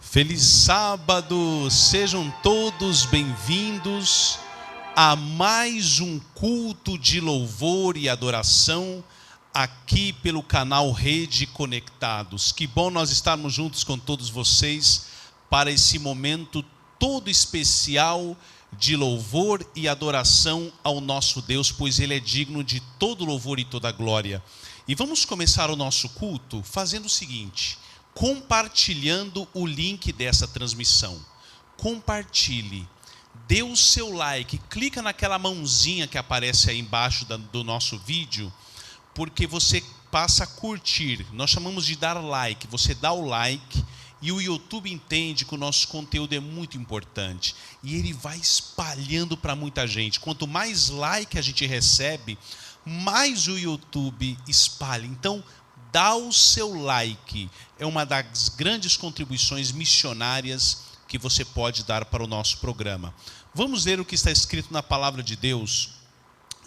Feliz sábado, sejam todos bem-vindos a mais um culto de louvor e adoração aqui pelo canal Rede Conectados. Que bom nós estarmos juntos com todos vocês para esse momento todo especial de louvor e adoração ao nosso Deus, pois Ele é digno de todo louvor e toda glória. E vamos começar o nosso culto fazendo o seguinte: compartilhando o link dessa transmissão. Compartilhe, dê o seu like, clica naquela mãozinha que aparece aí embaixo do nosso vídeo, porque você passa a curtir. Nós chamamos de dar like. Você dá o like e o YouTube entende que o nosso conteúdo é muito importante e ele vai espalhando para muita gente. Quanto mais like a gente recebe, mais o YouTube espalha. Então, dá o seu like, é uma das grandes contribuições missionárias que você pode dar para o nosso programa. Vamos ler o que está escrito na palavra de Deus,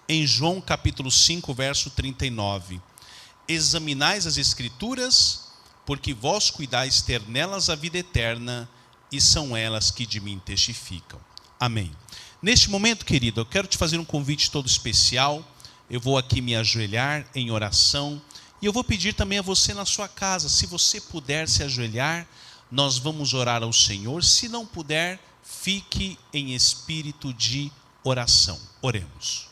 em João capítulo 5, verso 39. Examinais as Escrituras, porque vós cuidais ter nelas a vida eterna, e são elas que de mim testificam. Amém. Neste momento, querido, eu quero te fazer um convite todo especial. Eu vou aqui me ajoelhar em oração. E eu vou pedir também a você na sua casa, se você puder se ajoelhar, nós vamos orar ao Senhor. Se não puder, fique em espírito de oração. Oremos.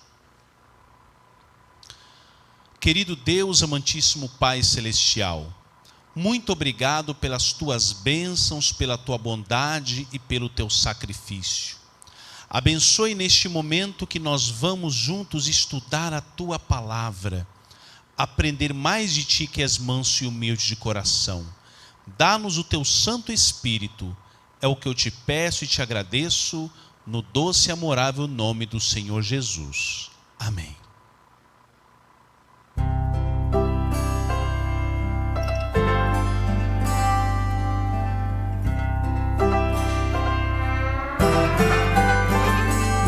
Querido Deus, amantíssimo Pai Celestial, muito obrigado pelas tuas bênçãos, pela tua bondade e pelo teu sacrifício. Abençoe neste momento que nós vamos juntos estudar a tua palavra, aprender mais de ti, que és manso e humilde de coração. Dá-nos o teu Santo Espírito, é o que eu te peço e te agradeço, no doce e amorável nome do Senhor Jesus. Amém.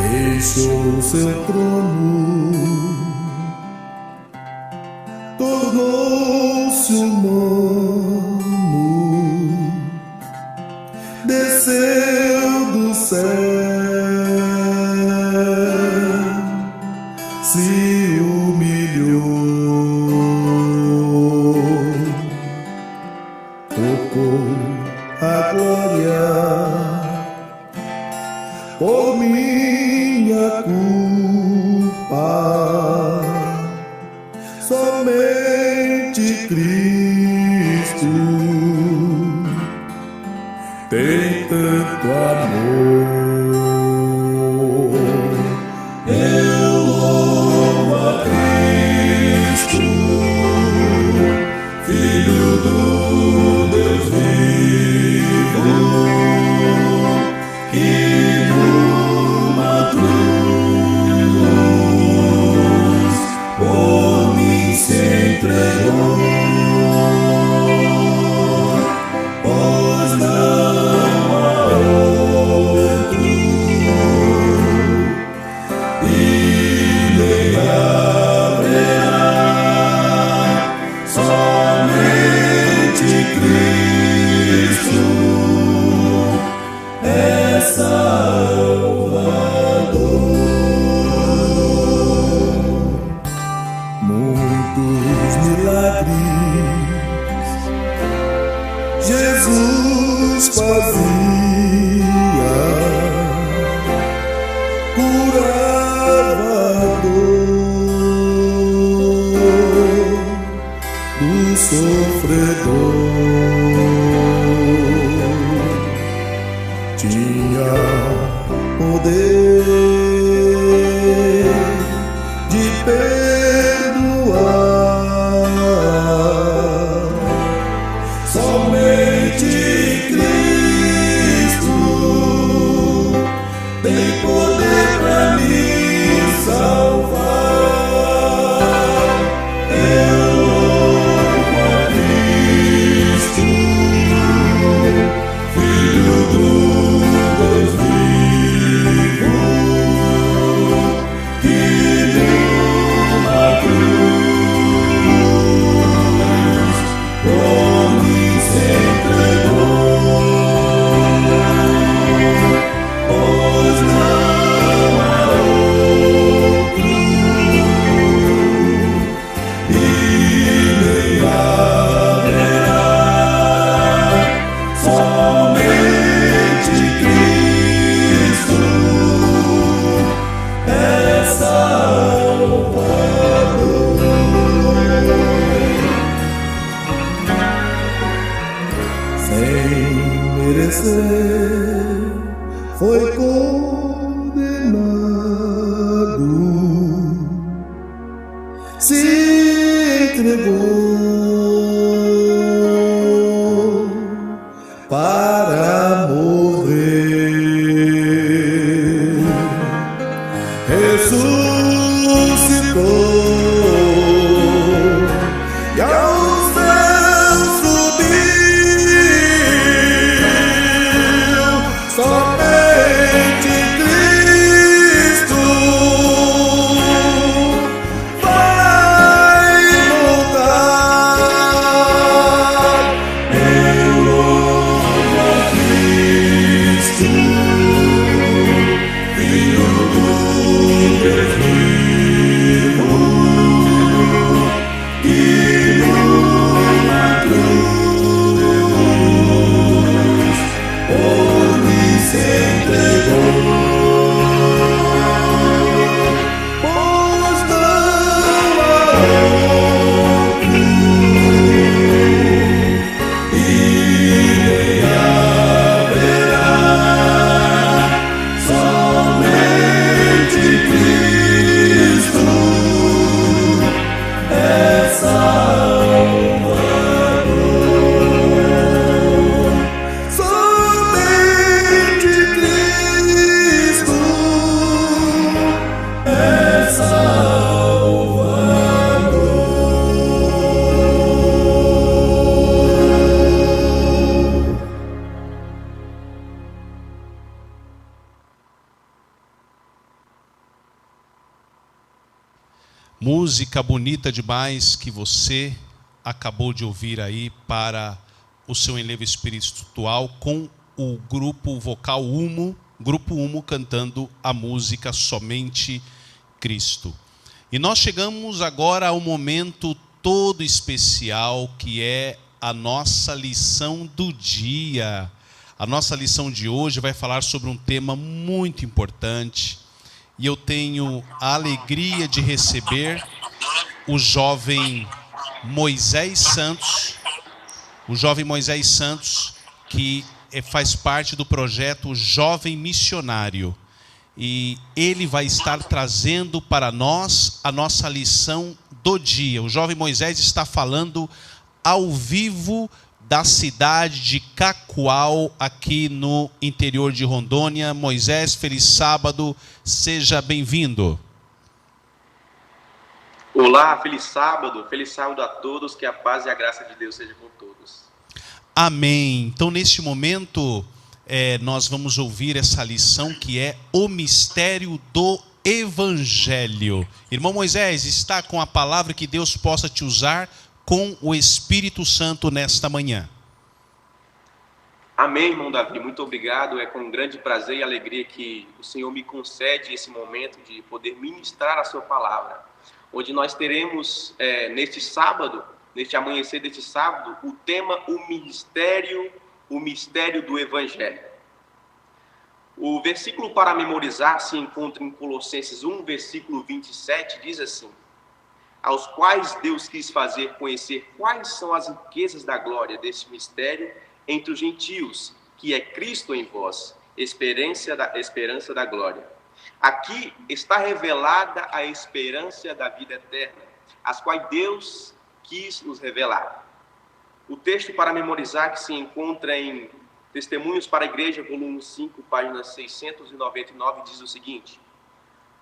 Deixou seu trono, tornou-se humano, desceu do céu, se humilhou, tocou a glória por minha culpa. Somente Cristo tem tanto amor. Eu louvo a Cristo, Filho do Deus vivo, que numa cruz por mim se entregou, pois não há outro, e nem haverá, somente Cristo é Salvador. Muitos milagres Jesus fazia, curava a dor do sofredor, tinha poder de perdoar. Somente Cristo tem poder para me salvar. Eu louvo a Cristo, Filho do Deus vivo, que padecer, foi condenado, se entregou para morrer, ressuscitou e aos céus subiu. Somente Cristo vai voltar. Eu louvo a Cristo, Filho do Deus vivo, que numa cruz por mim se entregou. Pois não há outro, e nem haverá, somente Cristo é Salvador. Somente Cristo é Salvador. Música bonita demais que você acabou de ouvir aí para o seu enlevo espiritual com o grupo vocal Grupo Humo cantando a música Somente Cristo. E nós chegamos agora ao momento todo especial que é a nossa lição do dia. A nossa lição de hoje vai falar sobre um tema muito importante. E eu tenho a alegria de receber o jovem Moisés Santos, que faz parte do projeto Jovem Missionário. E ele vai estar trazendo para nós a nossa lição do dia. O jovem Moisés está falando ao vivo da cidade de Cacoal, aqui no interior de Rondônia. Moisés, feliz sábado, seja bem-vindo. Olá, feliz sábado a todos, que a paz e a graça de Deus seja com todos. Amém. Então, neste momento, nós vamos ouvir essa lição que é o mistério do Evangelho. Irmão Moisés, está com a palavra, que Deus possa te usar com o Espírito Santo nesta manhã. Amém, irmão Davi, muito obrigado. É com grande prazer e alegria que o Senhor me concede esse momento de poder ministrar a sua palavra, onde nós teremos neste sábado, neste amanhecer deste sábado, o tema o mistério do Evangelho. O versículo para memorizar se encontra em Colossenses 1, versículo 27, diz assim: aos quais Deus quis fazer conhecer quais são as riquezas da glória deste mistério entre os gentios, que é Cristo em vós, esperança da glória. Aqui está revelada a esperança da vida eterna, as quais Deus quis nos revelar. O texto para memorizar, que se encontra em Testemunhos para a Igreja, volume 5, página 699, diz o seguinte: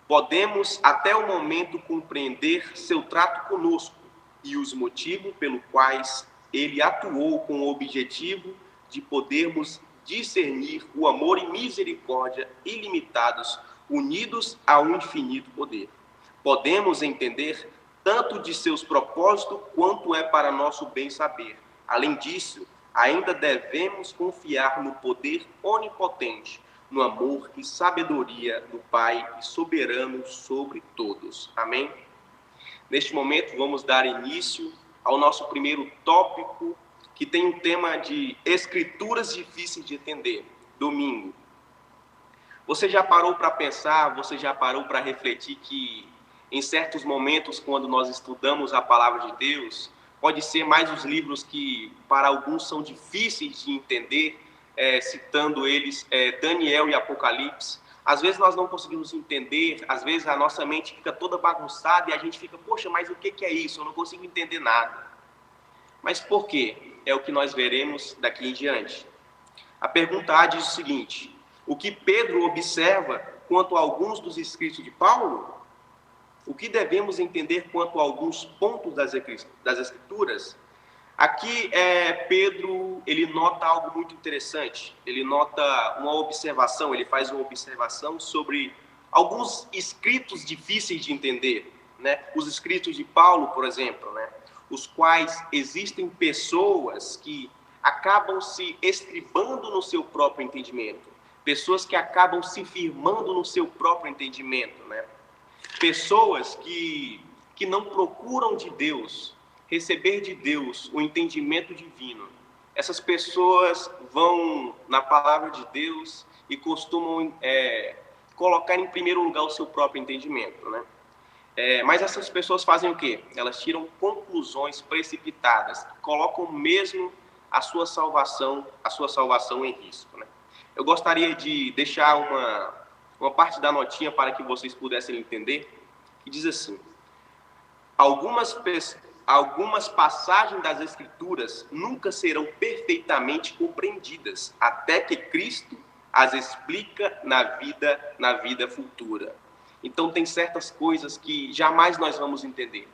podemos até o momento compreender seu trato conosco e os motivos pelos quais ele atuou com o objetivo de podermos discernir o amor e misericórdia ilimitados, unidos a um infinito poder. Podemos entender tanto de seus propósitos quanto é para nosso bem saber. Além disso, ainda devemos confiar no poder onipotente, no amor e sabedoria do Pai e soberano sobre todos. Amém? Neste momento, vamos dar início ao nosso primeiro tópico, que tem um tema de escrituras difíceis de entender, domingo. Você já parou para pensar, você já parou para refletir que em certos momentos, quando nós estudamos a palavra de Deus, pode ser mais os livros que para alguns são difíceis de entender, citando eles, Daniel e Apocalipse. Às vezes nós não conseguimos entender, às vezes a nossa mente fica toda bagunçada e a gente fica, poxa, mas o que é isso? Eu não consigo entender nada. Mas por quê? É o que nós veremos daqui em diante. A pergunta A diz o seguinte: o que Pedro observa quanto a alguns dos escritos de Paulo? O que devemos entender quanto a alguns pontos das Escrituras? Aqui, Pedro, ele nota algo muito interessante. Ele nota uma observação, ele faz uma observação sobre alguns escritos difíceis de entender, né? Os escritos de Paulo, por exemplo, né? Os quais existem pessoas que acabam se estribando no seu próprio entendimento, pessoas que acabam se firmando no seu próprio entendimento, né? Pessoas que não procuram de Deus, receber de Deus o entendimento divino. Essas pessoas vão na palavra de Deus e costumam colocar em primeiro lugar o seu próprio entendimento, né? Mas essas pessoas fazem o quê? Elas tiram conclusões precipitadas, colocam mesmo a sua salvação em risco, né? Eu gostaria de deixar uma parte da notinha para que vocês pudessem entender, que diz assim: algumas passagens das Escrituras nunca serão perfeitamente compreendidas até que Cristo as explica na vida futura. Então tem certas coisas que jamais nós vamos entender.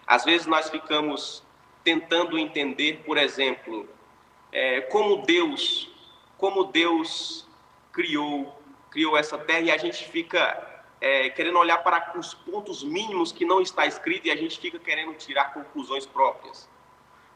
Às vezes nós ficamos tentando entender, por exemplo, como Deus criou essa terra, e a gente fica querendo olhar para os pontos mínimos que não está escrito e a gente fica querendo tirar conclusões próprias.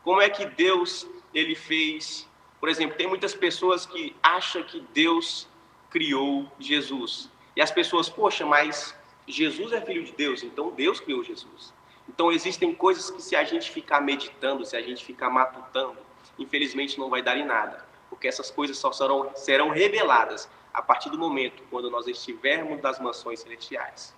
Como é que Deus ele fez? Por exemplo, tem muitas pessoas que acham que Deus criou Jesus. E as pessoas, poxa, mas Jesus é filho de Deus, então Deus criou Jesus. Então existem coisas que, se a gente ficar meditando, se a gente ficar matutando, infelizmente não vai dar em nada, porque essas coisas só serão reveladas a partir do momento quando nós estivermos nas mansões celestiais.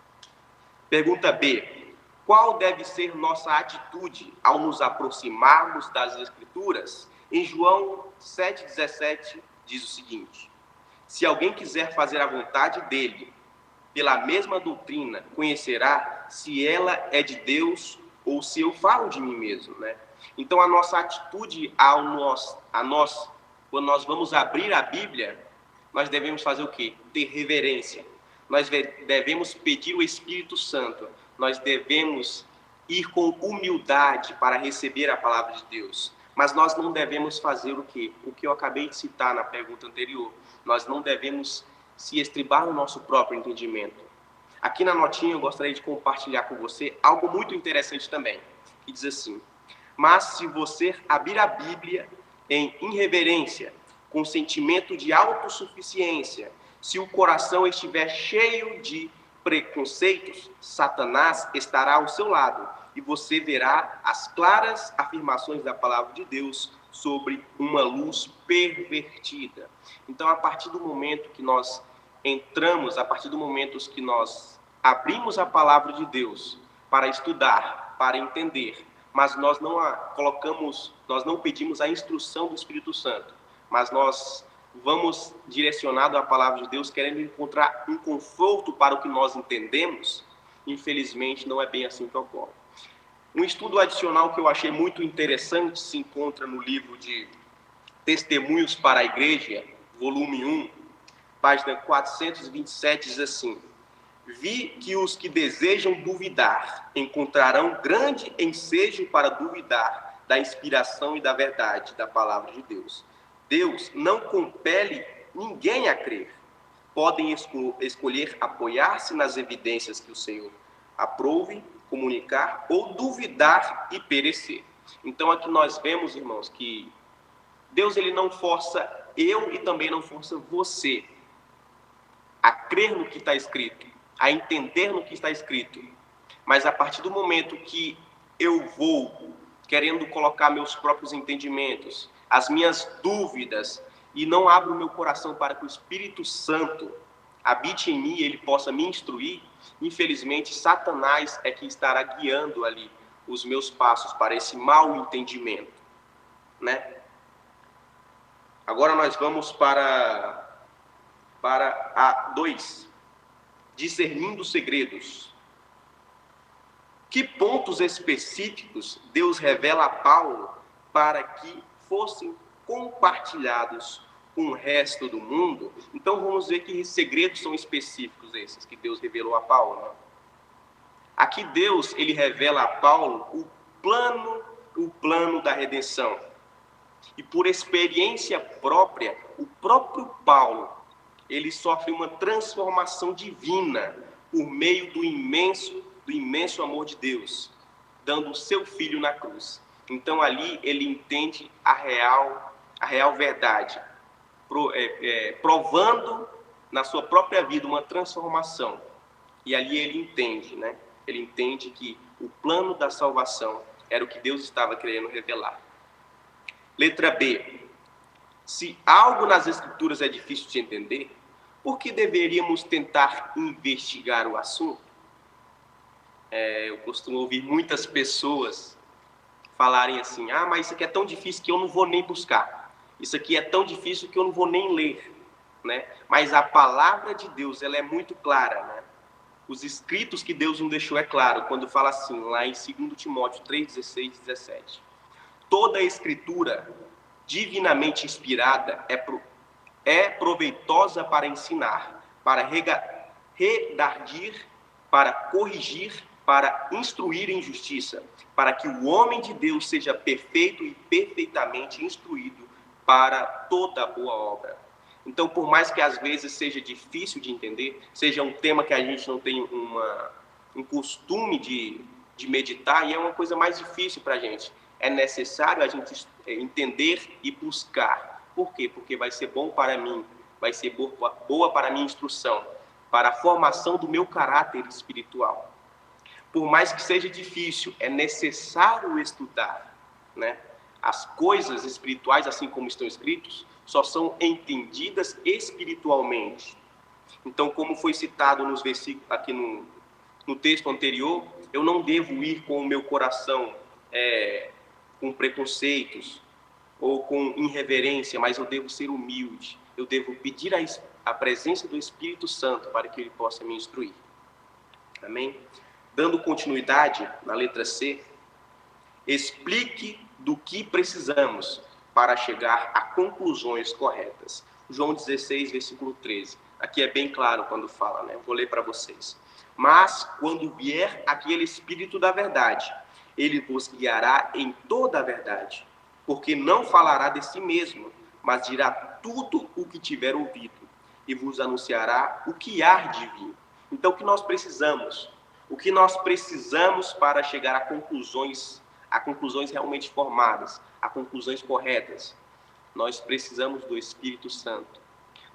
Pergunta B: qual deve ser nossa atitude ao nos aproximarmos das Escrituras? Em João 7,17 diz o seguinte: se alguém quiser fazer a vontade dele, pela mesma doutrina, conhecerá se ela é de Deus ou se eu falo de mim mesmo, né? Então a nossa atitude quando nós vamos abrir a Bíblia, nós devemos fazer o quê? Ter reverência. Nós devemos pedir o Espírito Santo. Nós devemos ir com humildade para receber a palavra de Deus. Mas nós não devemos fazer o quê? O que eu acabei de citar na pergunta anterior. Nós não devemos se estribar no nosso próprio entendimento. Aqui na notinha eu gostaria de compartilhar com você algo muito interessante também, que diz assim: mas se você abrir a Bíblia em irreverência, com sentimento de autossuficiência, se o coração estiver cheio de preconceitos, Satanás estará ao seu lado e você verá as claras afirmações da palavra de Deus sobre uma luz pervertida. Então, a partir do momento que nós entramos, a partir do momento que nós abrimos a palavra de Deus para estudar, para entender, mas nós não pedimos a instrução do Espírito Santo, mas nós vamos direcionado à palavra de Deus, querendo encontrar um conforto para o que nós entendemos, infelizmente não é bem assim que ocorre. Um estudo adicional que eu achei muito interessante se encontra no livro de Testemunhos para a Igreja, volume 1, página 427, diz assim: vi que os que desejam duvidar encontrarão grande ensejo para duvidar da inspiração e da verdade da palavra de Deus. Deus não compele ninguém a crer. Podem escolher apoiar-se nas evidências que o Senhor aprove, comunicar, ou duvidar e perecer. Então aqui nós vemos, irmãos, que Deus ele não força eu e também não força você a crer no que está escrito, a entender no que está escrito. Mas a partir do momento que eu vou querendo colocar meus próprios entendimentos, as minhas dúvidas, e não abro o meu coração para que o Espírito Santo habite em mim e ele possa me instruir, infelizmente Satanás é que estará guiando ali os meus passos para esse mau entendimento, né? Agora nós vamos para a 2. Discernindo segredos. Que pontos específicos Deus revela a Paulo para que fossem compartilhados com o resto do mundo? Então vamos ver que segredos são específicos esses que Deus revelou a Paulo, né? Aqui Deus, ele revela a Paulo o plano da redenção. E por experiência própria, o próprio Paulo, ele sofre uma transformação divina por meio do imenso amor de Deus, dando o seu filho na cruz. Então ali ele entende a real verdade, provando na sua própria vida uma transformação. E ali ele entende, né? Ele entende que o plano da salvação era o que Deus estava querendo revelar. Letra B. Se algo nas Escrituras é difícil de entender, por que deveríamos tentar investigar o assunto? Eu costumo ouvir muitas pessoas falarem assim: mas isso aqui é tão difícil que eu não vou nem buscar. Isso aqui é tão difícil que eu não vou nem ler, né? Mas a palavra de Deus, ela é muito clara, né? Os escritos que Deus nos deixou é claro, quando fala assim, lá em 2 Timóteo 3, 16 e 17. Toda a escritura divinamente inspirada é proveitosa para ensinar, para redarguir, para corrigir, para instruir em justiça, para que o homem de Deus seja perfeito e perfeitamente instruído para toda boa obra. Então, por mais que às vezes seja difícil de entender, seja um tema que a gente não tem um costume de meditar, e é uma coisa mais difícil para a gente, é necessário a gente entender e buscar. Por quê? Porque vai ser bom para mim, vai ser boa para a minha instrução, para a formação do meu caráter espiritual. Por mais que seja difícil, é necessário estudar, né? As coisas espirituais, assim como estão escritos, só são entendidas espiritualmente. Então, como foi citado nos versículos aqui no texto anterior, eu não devo ir com o meu coração com preconceitos ou com irreverência, mas eu devo ser humilde. Eu devo pedir a presença do Espírito Santo para que ele possa me instruir. Amém? Dando continuidade na letra C, explique do que precisamos para chegar a conclusões corretas. João 16, versículo 13. Aqui é bem claro quando fala, né? Vou ler para vocês. Mas quando vier aquele Espírito da verdade, ele vos guiará em toda a verdade, porque não falará de si mesmo, mas dirá tudo o que tiver ouvido, e vos anunciará o que há de vir. Então, o que nós precisamos? O que nós precisamos para chegar a conclusões realmente formadas, a conclusões corretas? Nós precisamos do Espírito Santo.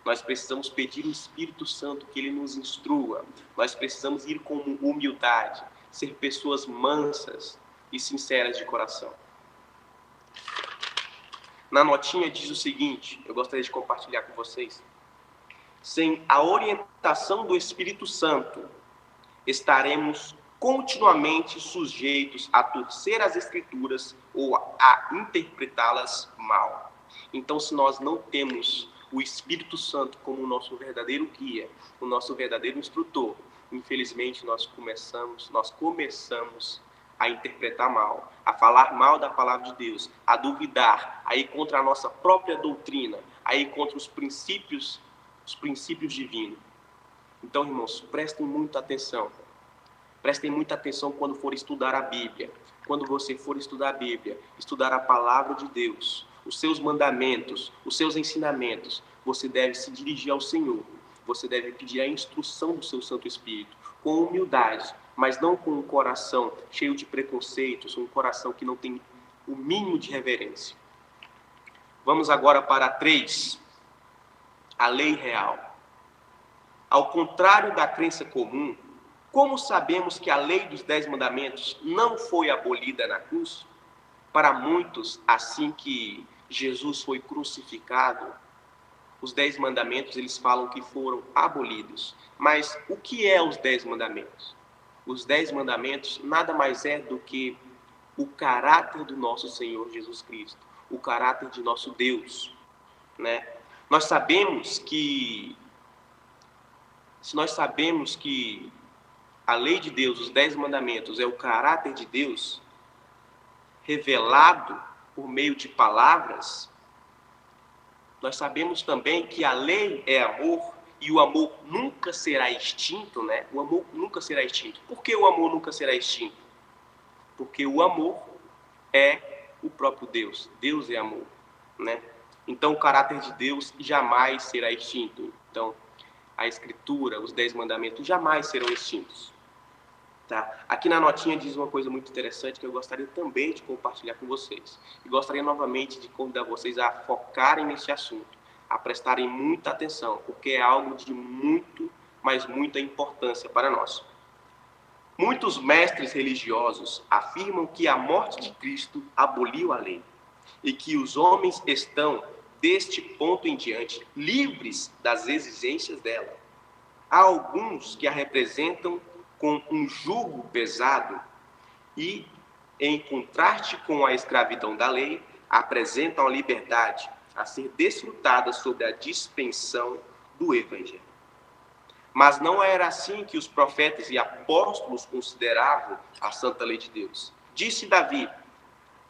Nós precisamos pedir o Espírito Santo que ele nos instrua. Nós precisamos ir com humildade, ser pessoas mansas e sinceras de coração. Na notinha diz o seguinte, eu gostaria de compartilhar com vocês. Sem a orientação do Espírito Santo, estaremos continuamente sujeitos a torcer as Escrituras ou a interpretá-las mal. Então, se nós não temos o Espírito Santo como o nosso verdadeiro guia, o nosso verdadeiro instrutor, infelizmente nós começamos a interpretar mal, a falar mal da palavra de Deus, a duvidar, a ir contra a nossa própria doutrina, a ir contra os princípios divinos. Então, irmãos, prestem muita atenção. Prestem muita atenção quando for estudar a Bíblia. Quando você for estudar a Bíblia, estudar a palavra de Deus, os seus mandamentos, os seus ensinamentos, você deve se dirigir ao Senhor. Você deve pedir a instrução do seu Santo Espírito, com humildade, mas não com um coração cheio de preconceitos, um coração que não tem o mínimo de reverência. Vamos agora para 3. A lei real. Ao contrário da crença comum, como sabemos que a lei dos 10 mandamentos não foi abolida na cruz? Para muitos, assim que Jesus foi crucificado, os 10 mandamentos, eles falam que foram abolidos. Mas o que é os 10 mandamentos? Os 10 mandamentos nada mais é do que o caráter do nosso Senhor Jesus Cristo, o caráter de nosso Deus. né? Nós sabemos que, se nós sabemos que a lei de Deus, os 10 mandamentos, é o caráter de Deus revelado por meio de palavras, nós sabemos também que a lei é amor e o amor nunca será extinto, né? O amor nunca será extinto. Por que o amor nunca será extinto? Porque o amor é o próprio Deus. Deus é amor, né? Então o caráter de Deus jamais será extinto. Então a Escritura, os 10 mandamentos jamais serão extintos. Tá? Aqui na notinha diz uma coisa muito interessante que eu gostaria também de compartilhar com vocês. E gostaria novamente de convidar vocês a focarem nesse assunto, a prestarem muita atenção, porque é algo de muito, mas muita importância para nós. Muitos mestres religiosos afirmam que a morte de Cristo aboliu a lei e que os homens estão, deste ponto em diante, livres das exigências dela. Há alguns que a representam com um jugo pesado e, em contraste com a escravidão da lei, apresentam a liberdade a ser desfrutada sob a dispensão do Evangelho. Mas não era assim que os profetas e apóstolos consideravam a santa lei de Deus. Disse Davi: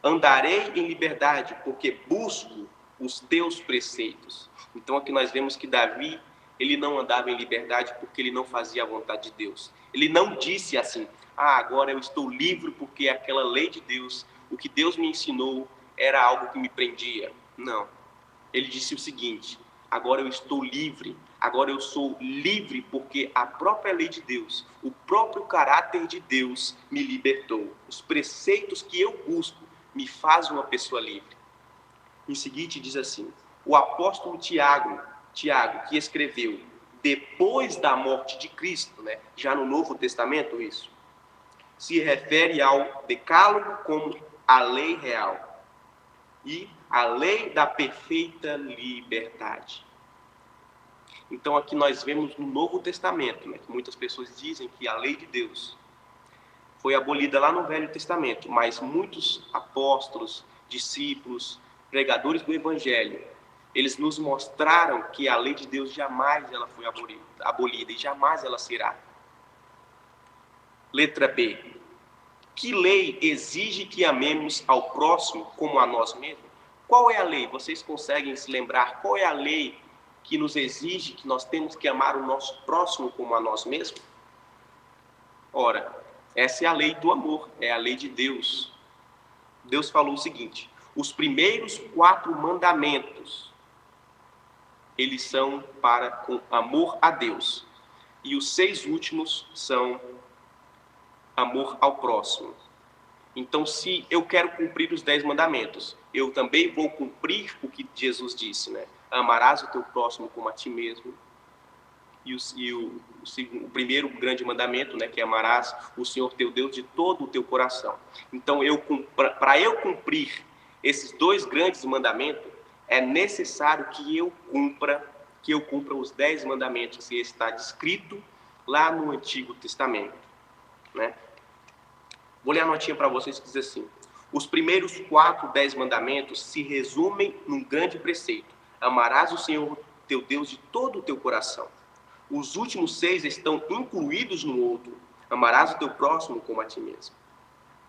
andarei em liberdade, porque busco os teus preceitos. Então aqui nós vemos que Davi, ele não andava em liberdade porque ele não fazia a vontade de Deus. Ele não disse assim: agora eu estou livre porque aquela lei de Deus, o que Deus me ensinou, era algo que me prendia. Não. Ele disse o seguinte: agora eu estou livre, agora eu sou livre porque a própria lei de Deus, o próprio caráter de Deus me libertou. Os preceitos que eu busco me fazem uma pessoa livre. Em seguida diz assim, o apóstolo Tiago, que escreveu depois da morte de Cristo, né, já no Novo Testamento isso, se refere ao decálogo como a lei real e a lei da perfeita liberdade. Então aqui nós vemos no Novo Testamento, né, que muitas pessoas dizem que a lei de Deus foi abolida lá no Velho Testamento, mas muitos apóstolos, discípulos, pregadores do Evangelho, eles nos mostraram que a lei de Deus jamais ela foi abolida e jamais ela será. Letra B. Que lei exige que amemos ao próximo como a nós mesmos? Qual é a lei? Vocês conseguem se lembrar qual é a lei que nos exige que nós temos que amar o nosso próximo como a nós mesmos? Ora, essa é a lei do amor, é a lei de Deus. Deus falou o seguinte: os primeiros 4 mandamentos, eles são para com amor a Deus. E os 6 últimos são amor ao próximo. Então, se eu quero cumprir os 10 mandamentos, eu também vou cumprir o que Jesus disse, né? Amarás o teu próximo como a ti mesmo. E o primeiro grande mandamento, né, que é amarás o Senhor teu Deus de todo o teu coração. Então, para eu cumprir esses 2 grandes mandamentos, é necessário que eu cumpra os 10 mandamentos que está descrito lá no Antigo Testamento, né? Vou ler a notinha para vocês que diz assim: os primeiros 10 mandamentos se resumem num grande preceito: amarás o Senhor teu Deus de todo o teu coração. Os últimos 6 estão incluídos no outro: amarás o teu próximo como a ti mesmo.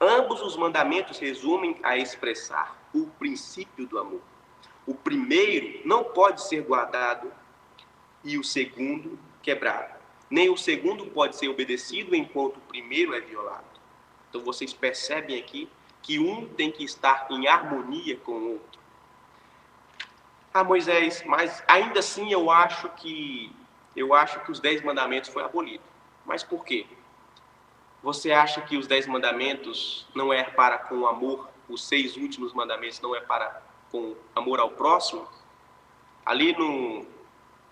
Ambos os mandamentos resumem a expressar o princípio do amor. O primeiro não pode ser guardado e o segundo quebrado. Nem o segundo pode ser obedecido enquanto o primeiro é violado. Então vocês percebem aqui que um tem que estar em harmonia com o outro. Moisés, mas ainda assim eu acho que os 10 mandamentos foram abolidos. Mas por quê? Você acha que os 10 mandamentos não é para com amor, os 6 últimos mandamentos não é para com amor ao próximo? Ali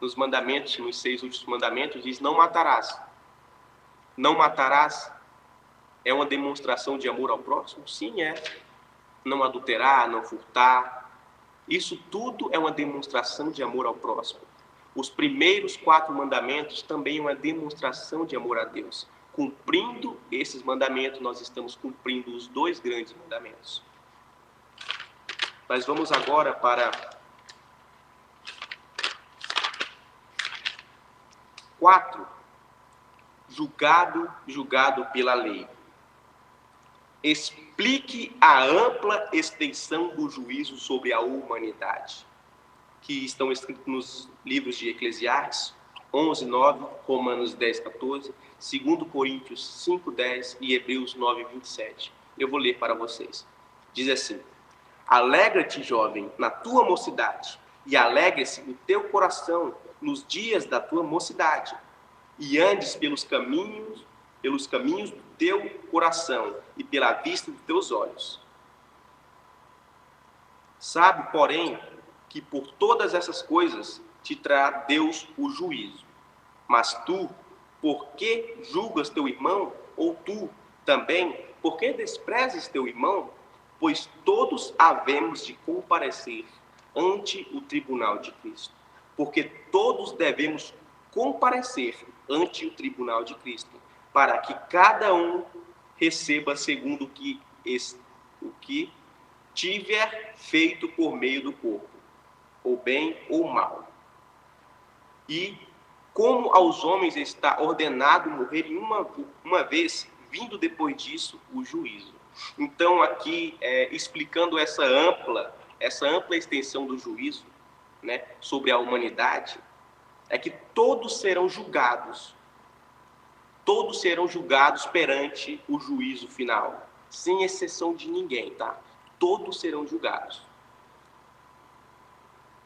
nos mandamentos, nos 6 últimos mandamentos, diz: não matarás. Não matarás é uma demonstração de amor ao próximo? Sim, é. Não adulterar, não furtar. Isso tudo é uma demonstração de amor ao próximo. Os primeiros 4 mandamentos também é uma demonstração de amor a Deus. Cumprindo esses mandamentos, nós estamos cumprindo os 2 grandes mandamentos. Nós vamos agora para 4. Julgado pela lei. Explique a ampla extensão do juízo sobre a humanidade, que estão escritos nos livros de Eclesiastes 11:9, Romanos 10:14, 2 Coríntios 5:10 e Hebreus 9:27. Eu vou ler para vocês. Diz assim: alegra-te, jovem, na tua mocidade, e alegre-se o teu coração nos dias da tua mocidade, e andes pelos caminhos do teu coração e pela vista dos teus olhos. Sabe, porém, que por todas essas coisas te trará Deus o juízo. Mas tu, por que julgas teu irmão? Ou tu também, por que desprezas teu irmão? Pois todos havemos de comparecer ante o tribunal de Cristo. Porque todos devemos comparecer ante o tribunal de Cristo, para que cada um receba segundo o que tiver feito por meio do corpo, ou bem ou mal. E como aos homens está ordenado morrer em uma vez, vindo depois disso o juízo. Então aqui, explicando essa ampla extensão do juízo, né, sobre a humanidade, é que todos serão julgados perante o juízo final, sem exceção de ninguém, tá? Todos serão julgados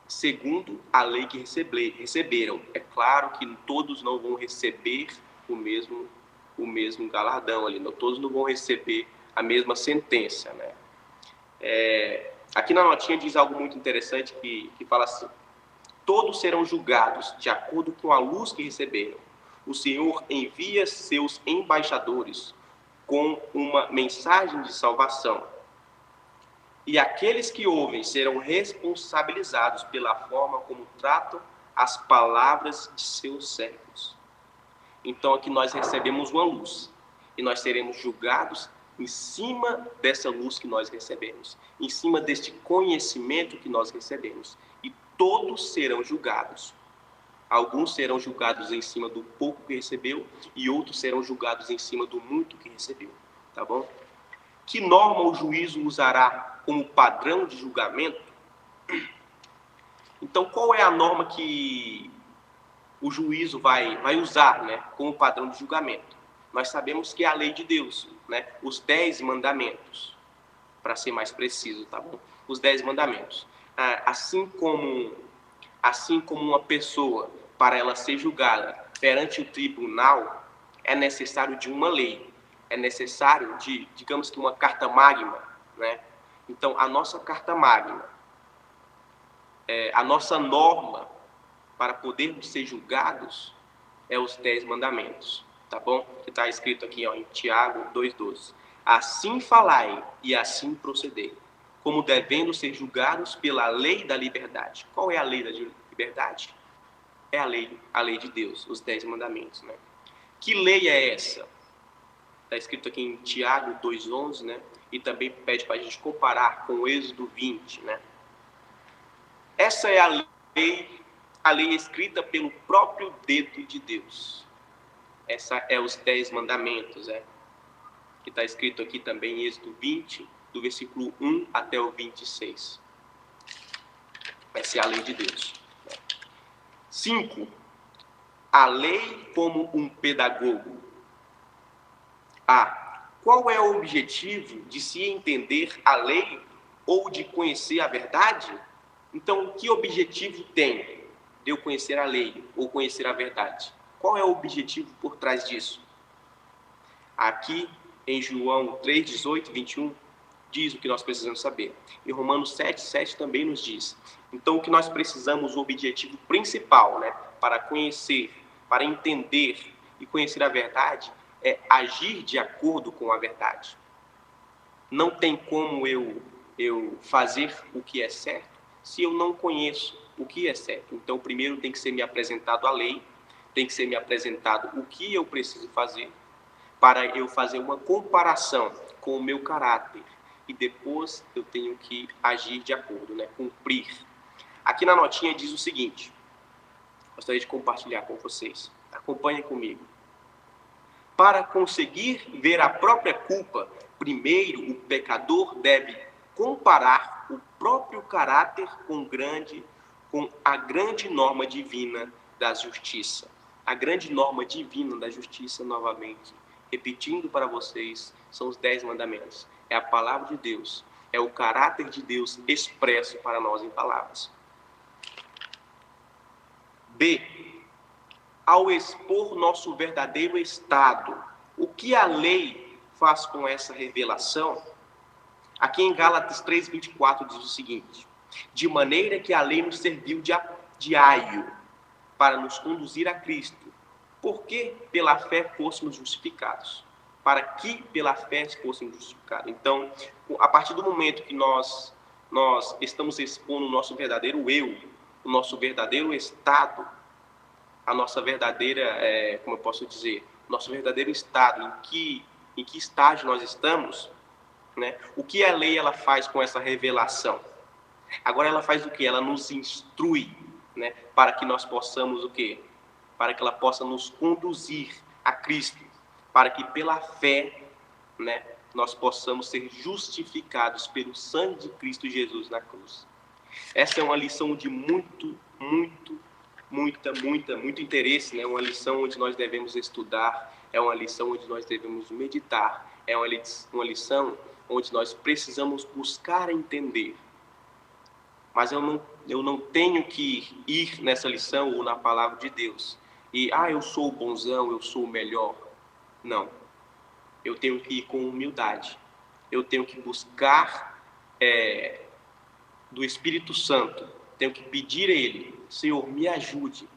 segundo a lei que receberam. É claro que todos não vão receber o mesmo galardão ali, todos não vão receber a mesma sentença, né? Aqui na notinha diz algo muito interessante que fala assim: todos serão julgados de acordo com a luz que receberam. O Senhor envia seus embaixadores com uma mensagem de salvação. E aqueles que ouvem serão responsabilizados pela forma como tratam as palavras de seus servos. Então aqui nós recebemos uma luz e nós seremos julgados em cima dessa luz que nós recebemos, em cima deste conhecimento que nós recebemos. E todos serão julgados. Alguns serão julgados em cima do pouco que recebeu e outros serão julgados em cima do muito que recebeu. Tá bom? Que norma o juízo usará como padrão de julgamento? Então, qual é a norma que o juízo vai usar, né, como padrão de julgamento? Nós sabemos que é a lei de Deus, né, os 10 mandamentos, para ser mais preciso, tá bom? Os 10 mandamentos. Assim como uma pessoa, para ela ser julgada perante o tribunal, é necessário de uma lei, é necessário de, digamos que uma carta magna, né? Então, a nossa carta magna, a nossa norma para podermos ser julgados é os 10 mandamentos, tá bom? Que está escrito aqui, ó, em Tiago 2:12. Assim falai e assim procedei, como devendo ser julgados pela lei da liberdade. Qual é a lei da liberdade? É a lei de Deus, os 10 mandamentos, né? Que lei é essa? Está escrito aqui em Tiago 2:11, né? E também pede para a gente comparar com o Êxodo 20, né? Essa é a lei escrita pelo próprio dedo de Deus. Essa é os 10 mandamentos, que está escrito aqui também em Êxodo 20, do versículo 1 até o 26. Essa é a lei de Deus. 5. A lei como um pedagogo. Qual é o objetivo de se entender a lei ou de conhecer a verdade? Então, que objetivo tem de eu conhecer a lei ou conhecer a verdade? Qual é o objetivo por trás disso? Aqui, em João 3:18, 21, diz o que nós precisamos saber. Em Romanos 7:7 também nos diz. Então, o que nós precisamos, o objetivo principal, né, para conhecer, para entender e conhecer a verdade, é agir de acordo com a verdade. Não tem como eu fazer o que é certo se eu não conheço o que é certo. Então, primeiro tem que ser me apresentado a lei, tem que ser me apresentado o que eu preciso fazer, para eu fazer uma comparação com o meu caráter. E depois eu tenho que agir de acordo, né? Cumprir. Aqui na notinha diz o seguinte, gostaria de compartilhar com vocês. Tá? Acompanhe comigo. Para conseguir ver a própria culpa, primeiro o pecador deve comparar o próprio caráter com a grande norma divina da justiça. A grande norma divina da justiça, novamente, repetindo para vocês, são os 10 mandamentos. É a palavra de Deus, é o caráter de Deus expresso para nós em palavras. B. Ao expor nosso verdadeiro estado, o que a lei faz com essa revelação? Aqui em Gálatas 3:24 diz o seguinte: de maneira que a lei nos serviu de aio para nos conduzir a Cristo, porque pela fé fôssemos justificados. Para que pela fé fôssemos justificados. Então, a partir do momento que nós estamos expondo o nosso verdadeiro eu, o nosso verdadeiro estado, a nossa verdadeira, como eu posso dizer, nosso verdadeiro estado, em que estágio nós estamos, né? O que a lei ela faz com essa revelação? Agora ela faz o quê? Ela nos instrui, né? Para que nós possamos o quê? Para que ela possa nos conduzir a Cristo, para que pela fé, né, nós possamos ser justificados pelo sangue de Cristo Jesus na cruz. Essa é uma lição de muito interesse, né? Uma lição onde nós devemos estudar, é uma lição onde nós devemos meditar, é uma lição onde nós precisamos buscar entender. Mas eu não tenho que ir nessa lição ou na palavra de Deus e, eu sou o bonzão, eu sou o melhor. Não. Eu tenho que ir com humildade. Eu tenho que buscar do Espírito Santo. Tenho que pedir a Ele: Senhor, me ajude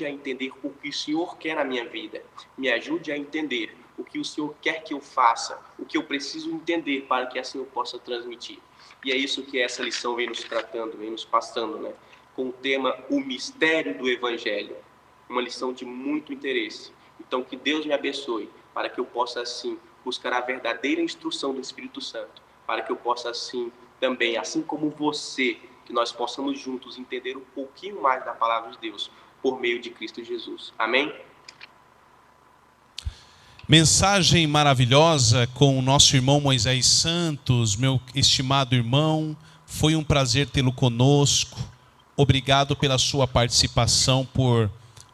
a entender o que o Senhor quer na minha vida. Me ajude a entender o que o Senhor quer que eu faça, o que eu preciso entender para que assim eu possa transmitir. E é isso que essa lição vem nos tratando, vem nos passando, né? Com o tema O Mistério do Evangelho. Uma lição de muito interesse. Então, que Deus me abençoe, para que eu possa, assim, buscar a verdadeira instrução do Espírito Santo, para que eu possa, assim, também, assim como você, que nós possamos juntos entender um pouquinho mais da palavra de Deus, por meio de Cristo Jesus. Amém? Mensagem maravilhosa com o nosso irmão Moisés Santos, meu estimado irmão. Foi um prazer tê-lo conosco. Obrigado pela sua participação, por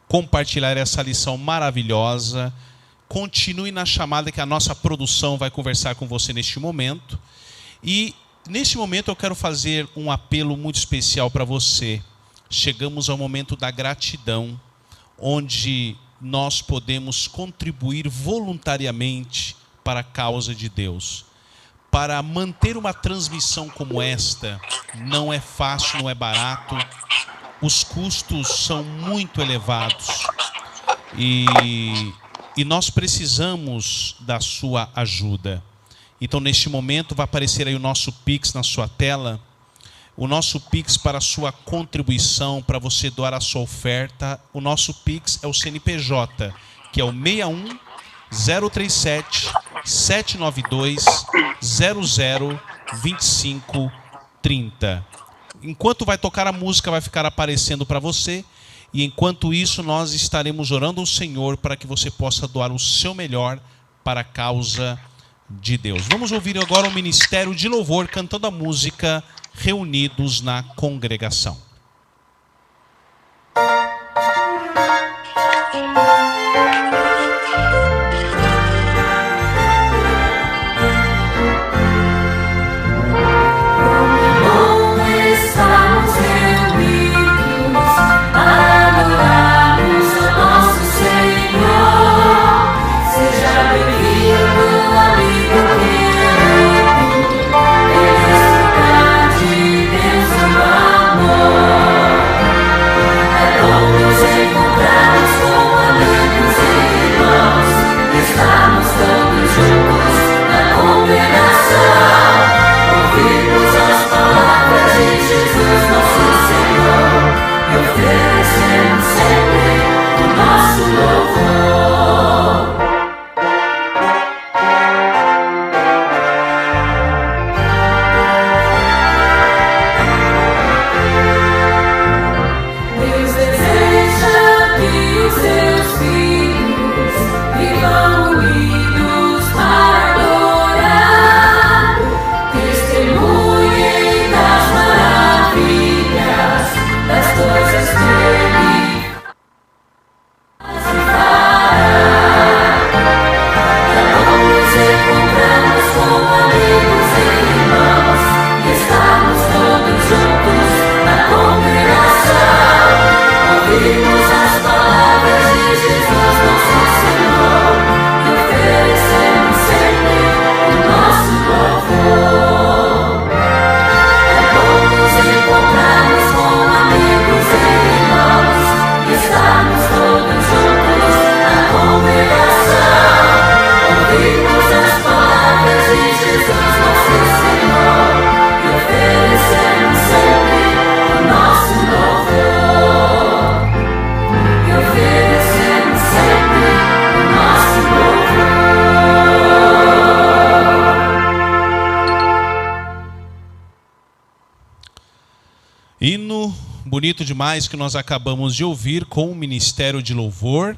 compartilhar essa lição maravilhosa. Continue na chamada que a nossa produção vai conversar com você neste momento. E neste momento eu quero fazer um apelo muito especial para você. Chegamos ao momento da gratidão, onde nós podemos contribuir voluntariamente para a causa de Deus. Para manter uma transmissão como esta, não é fácil, não é barato. Os custos são muito elevados. E nós precisamos da sua ajuda. Então, neste momento, vai aparecer aí o nosso Pix na sua tela. O nosso Pix para a sua contribuição, para você doar a sua oferta. O nosso Pix é o CNPJ, que é o 61 037 792 00 25 30. Enquanto vai tocar a música, vai ficar aparecendo para você. E enquanto isso, nós estaremos orando ao Senhor para que você possa doar o seu melhor para a causa de Deus. Vamos ouvir agora o Ministério de Louvor cantando a música Reunidos na Congregação. Amor. Hino bonito demais que nós acabamos de ouvir com o Ministério de Louvor,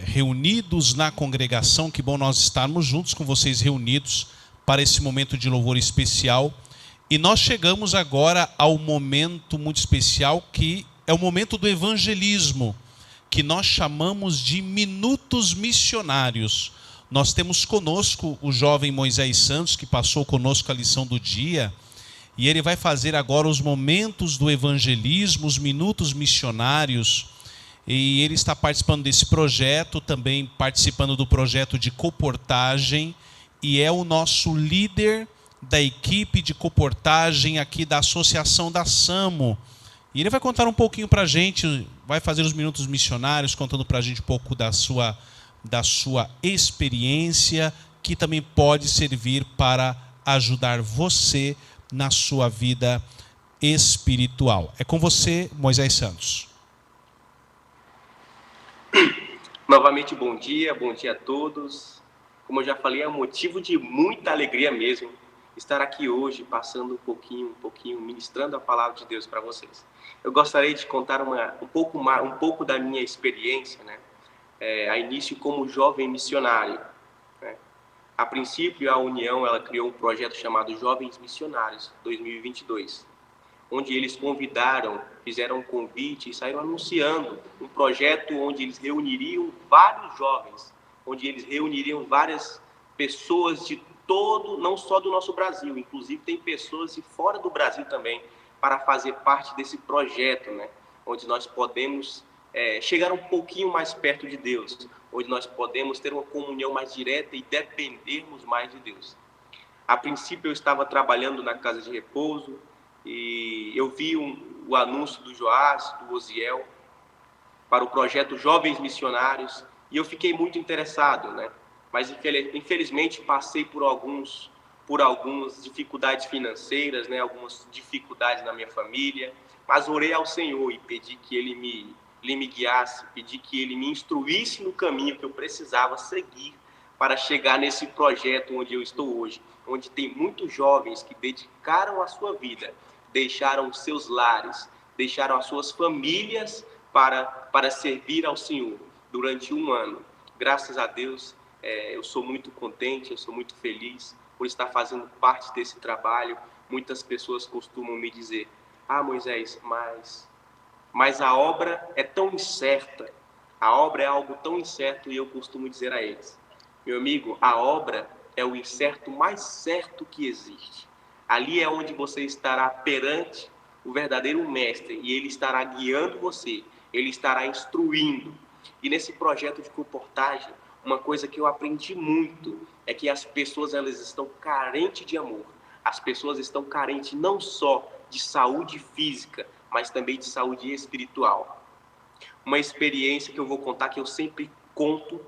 reunidos na congregação. Que bom nós estarmos juntos com vocês reunidos para esse momento de louvor especial. E nós chegamos agora ao momento muito especial, que é o momento do evangelismo, que nós chamamos de Minutos Missionários. Nós temos conosco o jovem Moisés Santos, que passou conosco a lição do dia, e ele vai fazer agora os momentos do evangelismo, os minutos missionários, e ele está participando desse projeto, também participando do projeto de coportagem, e é o nosso líder da equipe de coportagem aqui da Associação da SAMO. E ele vai contar um pouquinho para a gente, vai fazer os minutos missionários, contando para a gente um pouco da sua experiência, que também pode servir para ajudar você na sua vida espiritual. É com você, Moisés Santos. Novamente, bom dia a todos. Como eu já falei, é um motivo de muita alegria mesmo estar aqui hoje, passando um pouquinho, ministrando a palavra de Deus para vocês. Eu gostaria de contar um pouco da minha experiência, né? A início como jovem missionário, né? A princípio, a União ela criou um projeto chamado Jovens Missionários 2022, onde eles fizeram um convite e saíram anunciando um projeto onde eles reuniriam vários jovens, onde eles reuniriam várias pessoas de todo, não só do nosso Brasil, inclusive tem pessoas de fora do Brasil também, para fazer parte desse projeto, né? Onde nós podemos chegar um pouquinho mais perto de Deus, onde nós podemos ter uma comunhão mais direta e dependermos mais de Deus. A princípio eu estava trabalhando na casa de repouso e eu vi o anúncio do Joás, do Osiel, para o projeto Jovens Missionários, e eu fiquei muito interessado, né? Mas infelizmente passei por algumas dificuldades financeiras, né? Algumas dificuldades na minha família, mas orei ao Senhor e pedi que Ele me guiasse, pedi que Ele me instruísse no caminho que eu precisava seguir para chegar nesse projeto onde eu estou hoje, onde tem muitos jovens que dedicaram a sua vida, deixaram os seus lares, deixaram as suas famílias para servir ao Senhor durante um ano. Graças a Deus, eu sou muito contente, eu sou muito feliz por estar fazendo parte desse trabalho. Muitas pessoas costumam me dizer: ah, Moisés, mas a obra é tão incerta, a obra é algo tão incerto, e eu costumo dizer a eles: meu amigo, a obra é o incerto mais certo que existe. Ali é onde você estará perante o verdadeiro mestre, e ele estará guiando você, ele estará instruindo. E nesse projeto de comportagem, uma coisa que eu aprendi muito é que as pessoas elas estão carentes de amor. As pessoas estão carentes não só de saúde física, mas também de saúde espiritual. Uma experiência que eu vou contar, que eu sempre conto,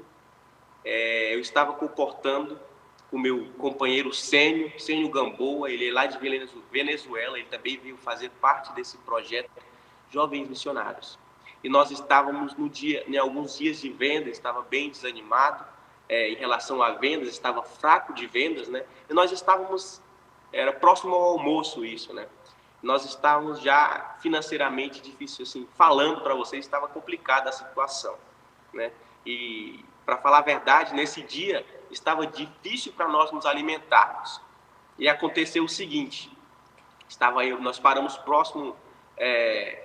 eu estava comportando com o meu companheiro Sênio Gamboa, ele é lá de Venezuela, ele também veio fazer parte desse projeto Jovens Missionários. E nós estávamos em alguns dias de venda, estava bem desanimado em relação a vendas, estava fraco de vendas, né? E nós estávamos, era próximo ao almoço isso, né? Nós estávamos já financeiramente difícil, assim, falando para vocês, estava complicada a situação, né? E, para falar a verdade, nesse dia estava difícil para nós nos alimentarmos. E aconteceu o seguinte: nós paramos próximo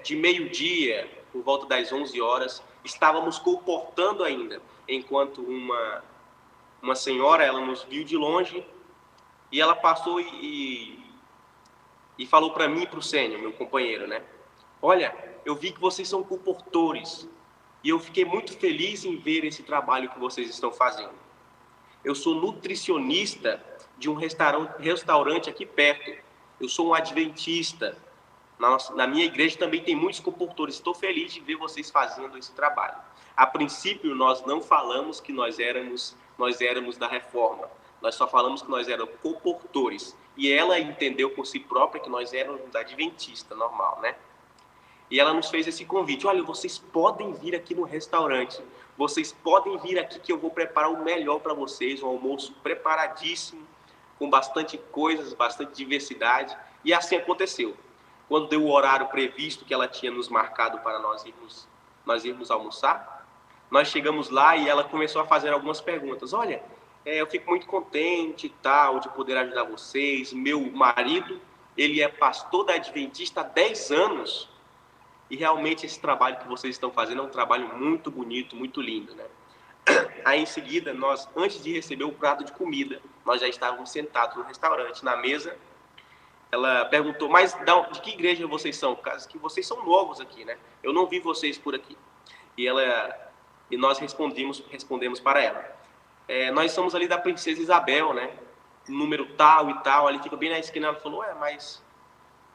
de meio-dia, por volta das 11 horas, estávamos comportando ainda, enquanto uma senhora, ela nos viu de longe, e ela passou e falou para mim e para o Sênio, meu companheiro, né? Olha, eu vi que vocês são comportores, e eu fiquei muito feliz em ver esse trabalho que vocês estão fazendo. Eu sou nutricionista de um restaurante aqui perto, eu sou um adventista. Na minha igreja também tem muitos comportores. Estou feliz de ver vocês fazendo esse trabalho. A princípio, nós não falamos que nós éramos da reforma. Nós só falamos que nós éramos comportores. E ela entendeu por si própria que nós éramos da adventista normal, né? E ela nos fez esse convite: olha, vocês podem vir aqui no restaurante. Vocês podem vir aqui que eu vou preparar o melhor para vocês. Um almoço preparadíssimo, com bastante coisas, bastante diversidade. E assim aconteceu. quando deu o horário previsto que ela tinha nos marcado para nós irmos almoçar, nós chegamos lá e ela começou a fazer algumas perguntas. Olha, eu fico muito contente e tal, de poder ajudar vocês. Meu marido, ele é pastor da Adventista há 10 anos. E realmente esse trabalho que vocês estão fazendo é um trabalho muito bonito, muito lindo, né? Aí em seguida, nós, antes de receber o prato de comida, nós já estávamos sentados no restaurante, na mesa. Ela perguntou, mas de que igreja vocês são? Caso que vocês são novos aqui, né? Eu não vi vocês por aqui. E nós respondemos para ela. Nós somos ali da Princesa Isabel, né? Número tal e tal, ali fica bem na esquina. Ela falou, mas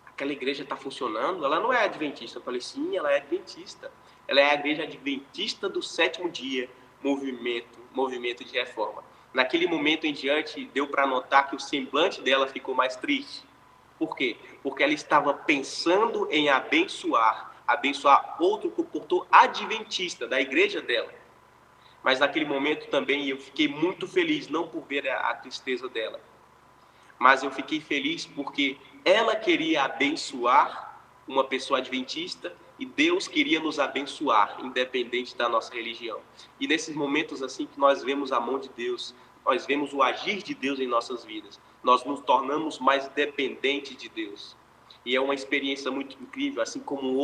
aquela igreja está funcionando? Ela não é adventista. Eu falei, sim, ela é adventista. Ela é a igreja adventista do 7º dia, movimento de reforma. Naquele momento em diante, deu para notar que o semblante dela ficou mais triste. Por quê? Porque ela estava pensando em abençoar outro comportor adventista da igreja dela. Mas naquele momento também eu fiquei muito feliz, não por ver a tristeza dela, mas eu fiquei feliz porque ela queria abençoar uma pessoa adventista e Deus queria nos abençoar, independente da nossa religião. E nesses momentos assim que nós vemos a mão de Deus, nós vemos o agir de Deus em nossas vidas, nós nos tornamos mais dependentes de Deus. E é uma experiência muito incrível, assim como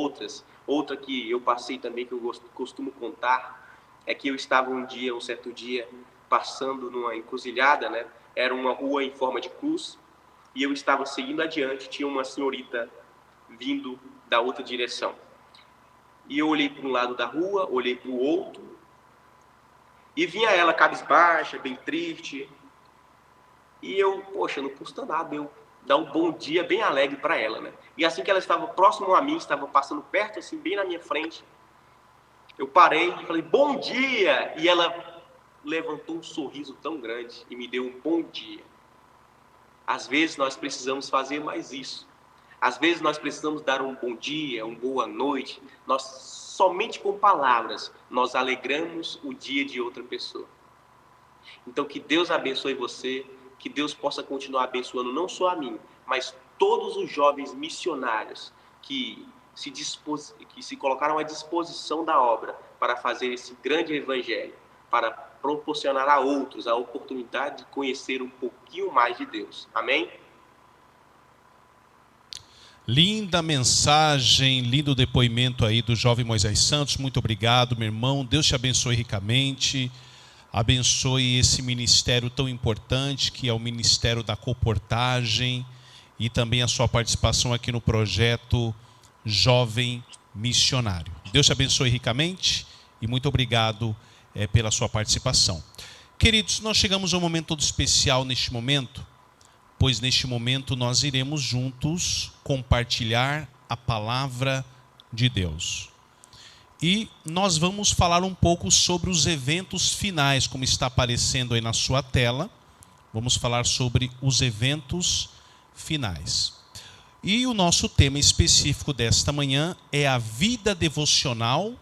outra que eu passei também, que eu costumo contar, é que eu estava um certo dia, passando numa encruzilhada, né? Era uma rua em forma de cruz, e eu estava seguindo adiante, tinha uma senhorita vindo da outra direção. E eu olhei para um lado da rua, olhei para o outro, e vinha ela cabisbaixa, bem triste. E eu, não custa nada eu dar um bom dia bem alegre para ela, né? E assim que ela estava próximo a mim, estava passando perto, assim, bem na minha frente, eu parei e falei, bom dia! E ela levantou um sorriso tão grande e me deu um bom dia. Às vezes nós precisamos fazer mais isso. Às vezes nós precisamos dar um bom dia, uma boa noite. Nós, somente com palavras, nós alegramos o dia de outra pessoa. Então que Deus abençoe você, que Deus possa continuar abençoando não só a mim, mas todos os jovens missionários que se colocaram à disposição da obra para fazer esse grande evangelho, para proporcionar a outros a oportunidade de conhecer um pouquinho mais de Deus. Amém? Linda mensagem, lindo depoimento aí do jovem Moisés Santos. Muito obrigado, meu irmão. Deus te abençoe ricamente. Abençoe esse ministério tão importante que é o Ministério da Comportagem e também a sua participação aqui no projeto Jovem Missionário. Deus te abençoe ricamente e muito obrigado pela sua participação. Queridos, nós chegamos a um momento todo especial neste momento, pois neste momento nós iremos juntos compartilhar a palavra de Deus. E nós vamos falar um pouco sobre os eventos finais, como está aparecendo aí na sua tela. Vamos falar sobre os eventos finais. E o nosso tema específico desta manhã é a vida devocional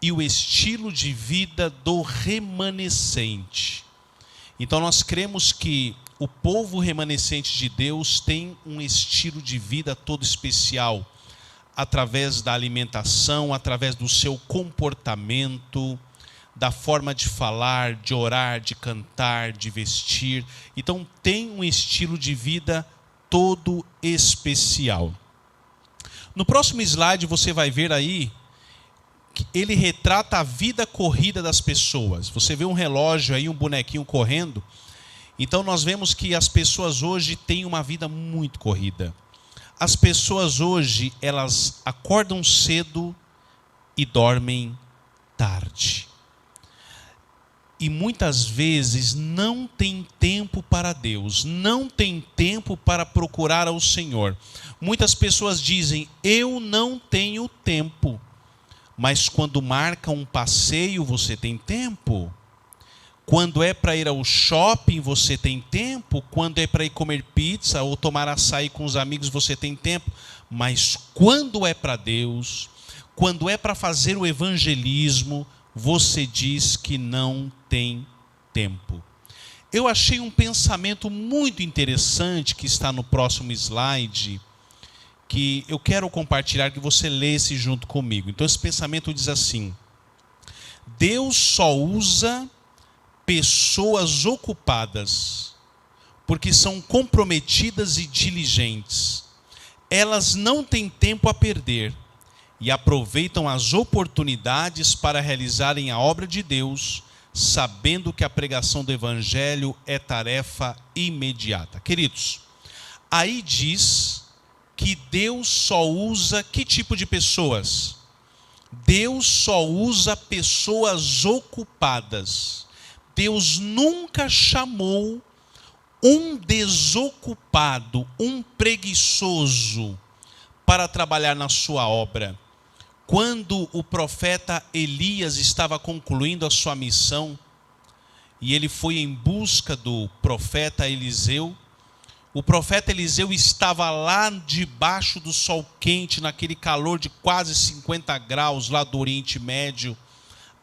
e o estilo de vida do remanescente. Então nós cremos que o povo remanescente de Deus tem um estilo de vida todo especial, através da alimentação, através do seu comportamento, da forma de falar, de orar, de cantar, de vestir. Então tem um estilo de vida todo especial. No próximo slide você vai ver aí que ele retrata a vida corrida das pessoas. Você vê um relógio aí, um bonequinho correndo. Então nós vemos que as pessoas hoje têm uma vida muito corrida. As pessoas hoje, elas acordam cedo e dormem tarde. E muitas vezes não tem tempo para Deus, não tem tempo para procurar ao Senhor. Muitas pessoas dizem, eu não tenho tempo. Mas quando marca um passeio, você tem tempo? Quando é para ir ao shopping, você tem tempo? Quando é para ir comer pizza ou tomar açaí com os amigos, você tem tempo? Mas quando é para Deus, quando é para fazer o evangelismo, você diz que não tem tempo. Eu achei um pensamento muito interessante que está no próximo slide, que eu quero compartilhar, que você lesse junto comigo. Então esse pensamento diz assim: Deus só usa pessoas ocupadas, porque são comprometidas e diligentes. Elas não têm tempo a perder e aproveitam as oportunidades para realizarem a obra de Deus, sabendo que a pregação do Evangelho é tarefa imediata. Queridos, aí diz que Deus só usa que tipo de pessoas? Deus só usa pessoas ocupadas. Deus nunca chamou um desocupado, um preguiçoso para trabalhar na sua obra. Quando o profeta Elias estava concluindo a sua missão e ele foi em busca do profeta Eliseu, o profeta Eliseu estava lá debaixo do sol quente, naquele calor de quase 50 graus lá do Oriente Médio,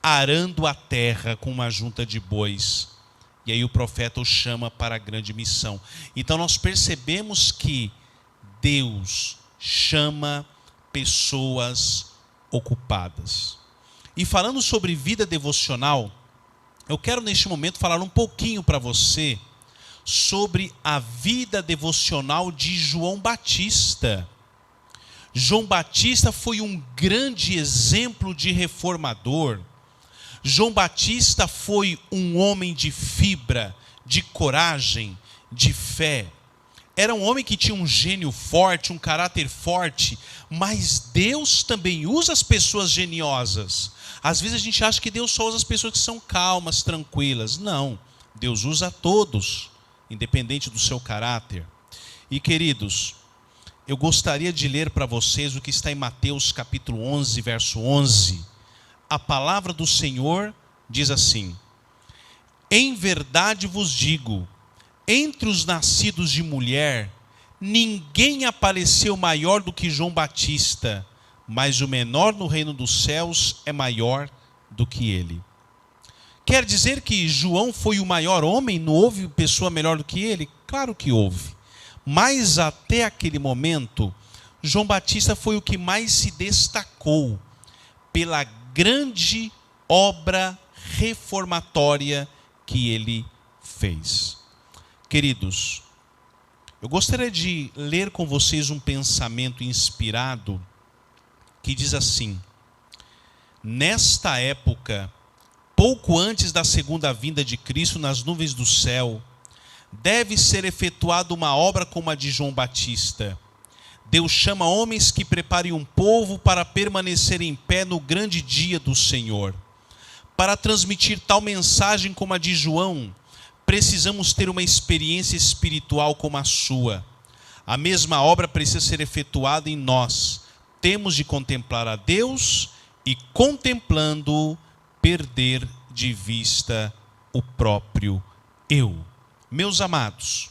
arando a terra com uma junta de bois. E aí o profeta o chama para a grande missão. Então nós percebemos que Deus chama pessoas ocupadas. E falando sobre vida devocional, eu quero neste momento falar um pouquinho para você sobre a vida devocional de João Batista. João Batista foi um grande exemplo de reformador. João Batista foi um homem de fibra, de coragem, de fé. Era um homem que tinha um gênio forte, um caráter forte, mas Deus também usa as pessoas geniosas. Às vezes a gente acha que Deus só usa as pessoas que são calmas, tranquilas. Não, Deus usa todos, independente do seu caráter. E queridos, eu gostaria de ler para vocês o que está em Mateus capítulo 11, verso 11. A palavra do Senhor diz assim: em verdade vos digo, entre os nascidos de mulher, ninguém apareceu maior do que João Batista, mas o menor no reino dos céus é maior do que ele. Quer dizer que João foi o maior homem? Não houve pessoa melhor do que ele? Claro que houve. Mas até aquele momento, João Batista foi o que mais se destacou pela grande obra reformatória que ele fez. Queridos, eu gostaria de ler com vocês um pensamento inspirado que diz assim: nesta época, pouco antes da segunda vinda de Cristo nas nuvens do céu, deve ser efetuada uma obra como a de João Batista. Deus chama homens que preparem um povo para permanecer em pé no grande dia do Senhor. Para transmitir tal mensagem como a de João, precisamos ter uma experiência espiritual como a sua. A mesma obra precisa ser efetuada em nós. Temos de contemplar a Deus e, contemplando-o, perder de vista o próprio eu. Meus amados,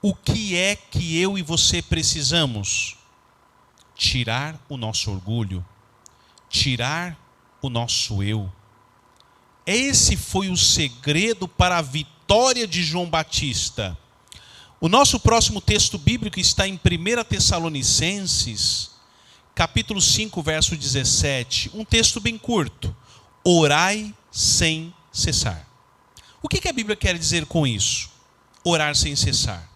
o que é que eu e você precisamos? Tirar o nosso orgulho, tirar o nosso eu. Esse foi o segredo para a vitória de João Batista. O nosso próximo texto bíblico está em 1 Tessalonicenses, capítulo 5, verso 17. Um texto bem curto. Orai sem cessar. O que a Bíblia quer dizer com isso? Orar sem cessar.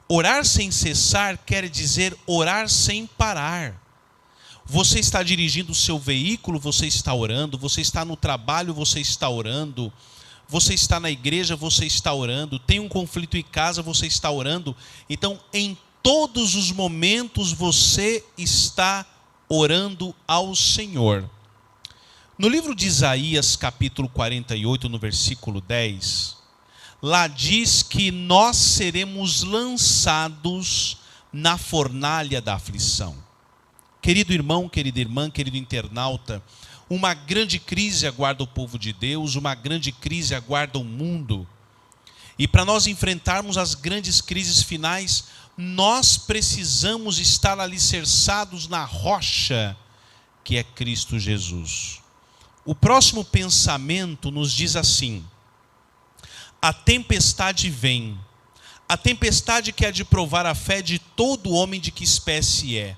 Orar sem cessar quer dizer orar sem parar. Você está dirigindo o seu veículo, você está orando. Você está no trabalho, você está orando. Você está na igreja, você está orando. Tem um conflito em casa, você está orando. Então, em todos os momentos, você está orando ao Senhor. No livro de Isaías, capítulo 48, no versículo 10, lá diz que nós seremos lançados na fornalha da aflição. Querido irmão, querida irmã, querido internauta, uma grande crise aguarda o povo de Deus, uma grande crise aguarda o mundo. E para nós enfrentarmos as grandes crises finais, nós precisamos estar alicerçados na rocha que é Cristo Jesus. O próximo pensamento nos diz assim: a tempestade vem, A tempestade que há de provar a fé de todo homem de que espécie é.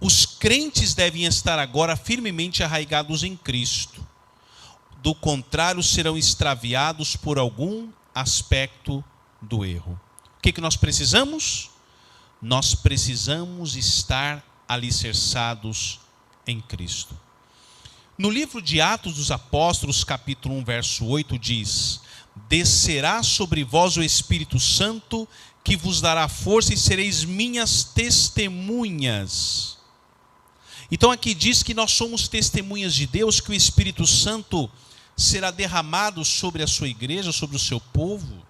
Os crentes devem estar agora firmemente arraigados em Cristo. Do contrário, serão extraviados por algum aspecto do erro. O que nós precisamos? Nós precisamos estar alicerçados em Cristo. No livro de Atos dos Apóstolos, capítulo 1, verso 8, diz: descerá sobre vós o Espírito Santo, que vos dará força e sereis minhas testemunhas. Então aqui diz que nós somos testemunhas de Deus, que o Espírito Santo será derramado sobre a sua igreja, sobre o seu povo.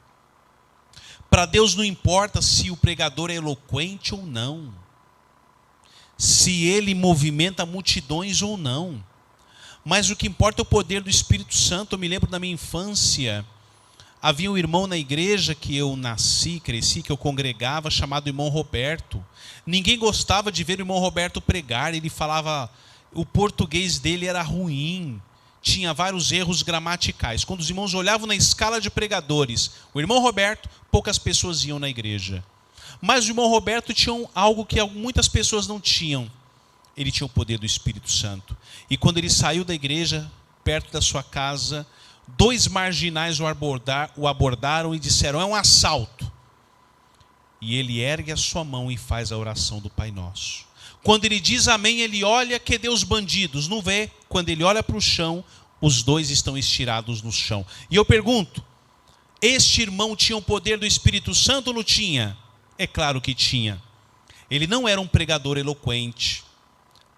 Para Deus não importa se o pregador é eloquente ou não, se ele movimenta multidões ou não, mas o que importa é o poder do Espírito Santo. Eu me lembro da minha infância, havia um irmão na igreja que eu nasci, cresci, que eu congregava, chamado irmão Roberto. Ninguém gostava de ver o irmão Roberto pregar, ele falava, o português dele era ruim, tinha vários erros gramaticais. Quando os irmãos olhavam na escala de pregadores, o irmão Roberto, poucas pessoas iam na igreja. Mas o irmão Roberto tinha algo que muitas pessoas não tinham. Ele tinha o poder do Espírito Santo. E quando ele saiu da igreja, perto da sua casa, 2 marginais o abordaram e disseram: é um assalto. E ele ergue a sua mão e faz a oração do Pai Nosso. Quando ele diz amém, ele olha, cadê os bandidos? Não vê. Quando ele olha para o chão, os 2 estão estirados no chão. E eu pergunto, este irmão tinha o poder do Espírito Santo ou não tinha? É claro que tinha. Ele não era um pregador eloquente.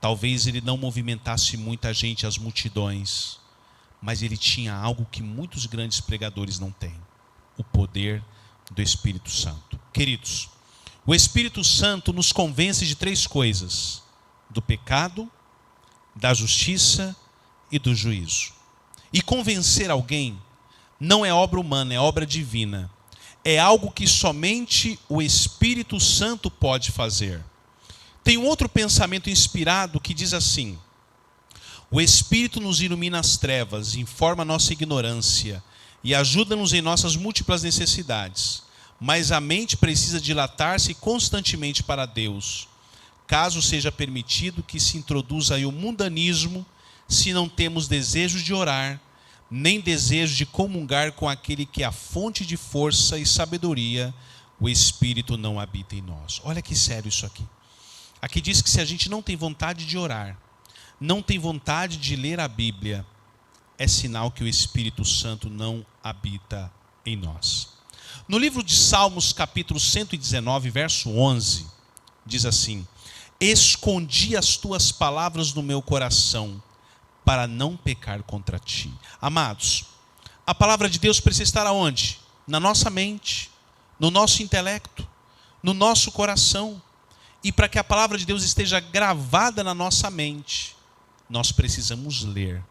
Talvez ele não movimentasse muita gente, as multidões. Mas ele tinha algo que muitos grandes pregadores não têm: o poder do Espírito Santo. Queridos, o Espírito Santo nos convence de 3 coisas: do pecado, da justiça e do juízo. E convencer alguém não é obra humana, é obra divina. É algo que somente o Espírito Santo pode fazer. Tem um outro pensamento inspirado que diz assim: o Espírito nos ilumina as trevas, informa a nossa ignorância e ajuda-nos em nossas múltiplas necessidades. Mas a mente precisa dilatar-se constantemente para Deus, caso seja permitido que se introduza aí o mundanismo, se não temos desejo de orar, nem desejo de comungar com aquele que é a fonte de força e sabedoria. O Espírito não habita em nós. Olha que sério isso aqui. Aqui diz que se a gente não tem vontade de orar, não tem vontade de ler a Bíblia, é sinal que o Espírito Santo não habita em nós. No livro de Salmos, capítulo 119, verso 11, diz assim: escondi as tuas palavras no meu coração, para não pecar contra ti. Amados, a palavra de Deus precisa estar aonde? Na nossa mente, no nosso intelecto, no nosso coração. E para que a palavra de Deus esteja gravada na nossa mente, nós precisamos ler.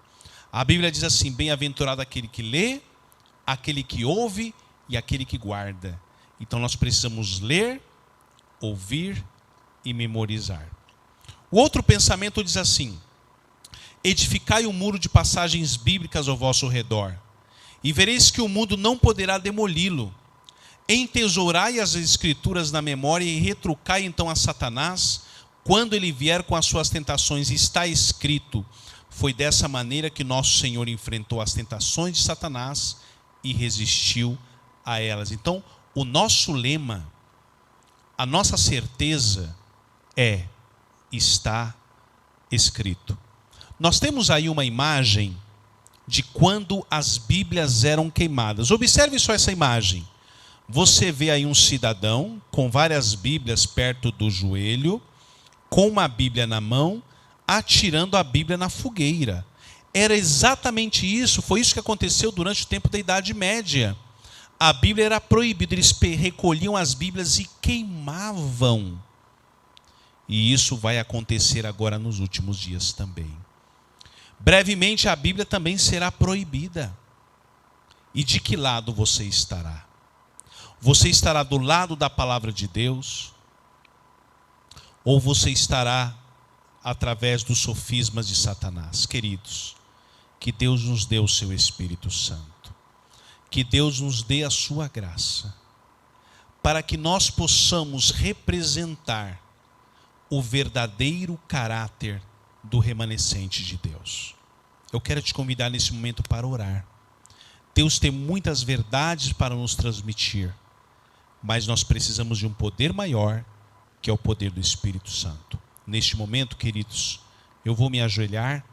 A Bíblia diz assim: bem-aventurado aquele que lê, aquele que ouve e aquele que guarda. Então nós precisamos ler, ouvir e memorizar. O outro pensamento diz assim: edificai um muro de passagens bíblicas ao vosso redor, e vereis que o mundo não poderá demoli-lo. Entesourai as Escrituras na memória e retrucai então a Satanás, quando ele vier com as suas tentações. Está escrito: foi dessa maneira que nosso Senhor enfrentou as tentações de Satanás e resistiu a elas. Então, o nosso lema, a nossa certeza é: está escrito. Nós temos aí uma imagem de quando as Bíblias eram queimadas. Observe só essa imagem. Você vê aí um cidadão com várias Bíblias perto do joelho, com uma Bíblia na mão, atirando a Bíblia na fogueira. Era exatamente isso, foi isso que aconteceu durante o tempo da Idade Média. A Bíblia era proibida, eles recolhiam as Bíblias e queimavam. E isso vai acontecer agora nos últimos dias também. Brevemente a Bíblia também será proibida. E de que lado você estará? Você estará do lado da palavra de Deus? Ou você estará através dos sofismas de Satanás? Queridos, que Deus nos dê o seu Espírito Santo. Que Deus nos dê a sua graça, para que nós possamos representar o verdadeiro caráter do remanescente de Deus. Eu quero te convidar nesse momento para orar. Deus tem muitas verdades para nos transmitir, mas nós precisamos de um poder maior, que é o poder do Espírito Santo. Neste momento, queridos, eu vou me ajoelhar,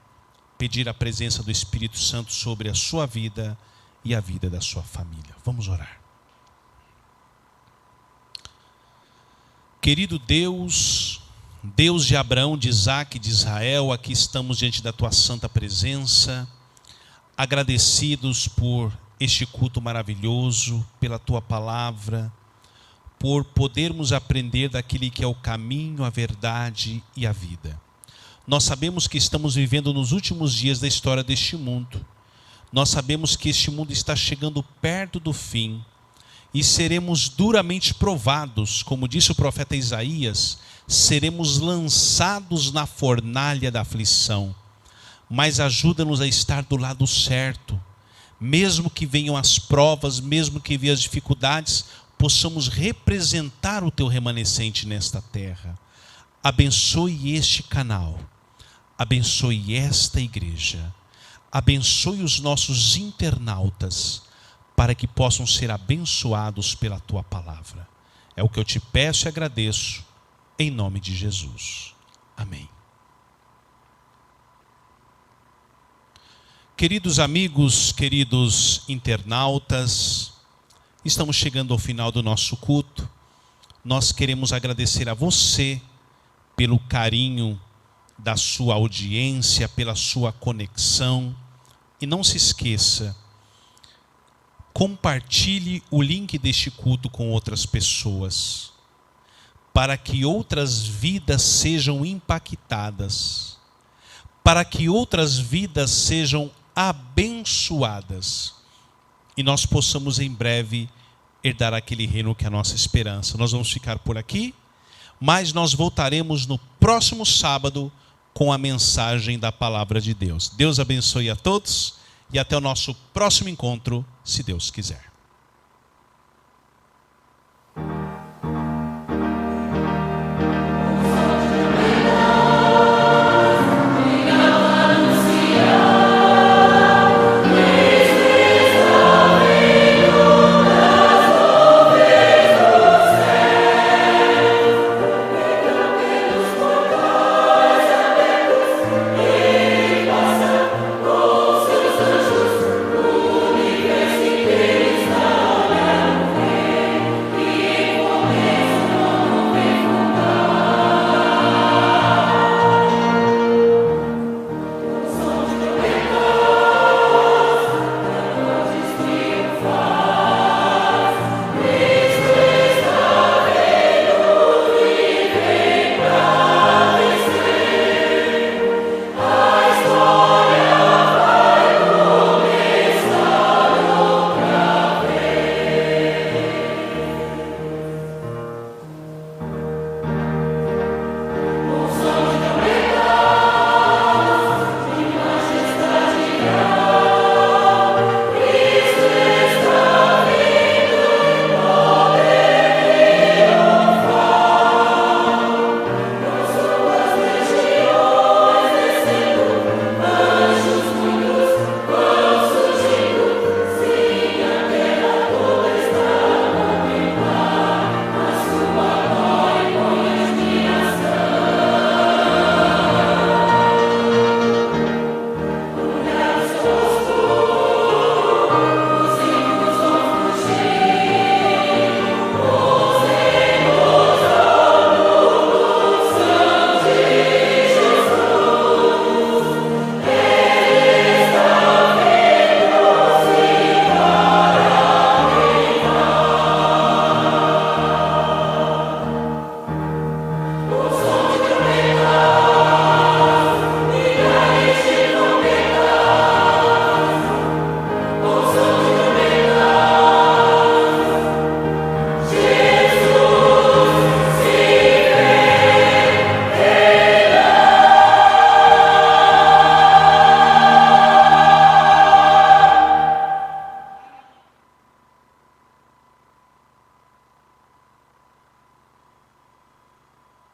pedir a presença do Espírito Santo sobre a sua vida e a vida da sua família. Vamos orar. Querido Deus, Deus de Abraão, de Isaque, de Israel, aqui estamos diante da tua santa presença, agradecidos por este culto maravilhoso, pela tua palavra, por podermos aprender daquele que é o caminho, a verdade e a vida. Nós sabemos que estamos vivendo nos últimos dias da história deste mundo. Nós sabemos que este mundo está chegando perto do fim e seremos duramente provados, como disse o profeta Isaías, seremos lançados na fornalha da aflição. Mas ajuda-nos a estar do lado certo, mesmo que venham as provas, mesmo que venham as dificuldades, possamos representar o teu remanescente nesta terra. Abençoe este canal, abençoe esta igreja, abençoe os nossos internautas, para que possam ser abençoados pela tua palavra. É o que eu te peço e agradeço, em nome de Jesus. Amém. Queridos amigos, queridos internautas, estamos chegando ao final do nosso culto. Nós queremos agradecer a você pelo carinho da sua audiência, pela sua conexão. E não se esqueça, compartilhe o link deste culto com outras pessoas, para que outras vidas sejam impactadas, para que outras vidas sejam abençoadas, e nós possamos em breve herdar aquele reino que é a nossa esperança. Nós vamos ficar por aqui, mas nós voltaremos no próximo sábado com a mensagem da palavra de Deus. Deus abençoe a todos e até o nosso próximo encontro, se Deus quiser.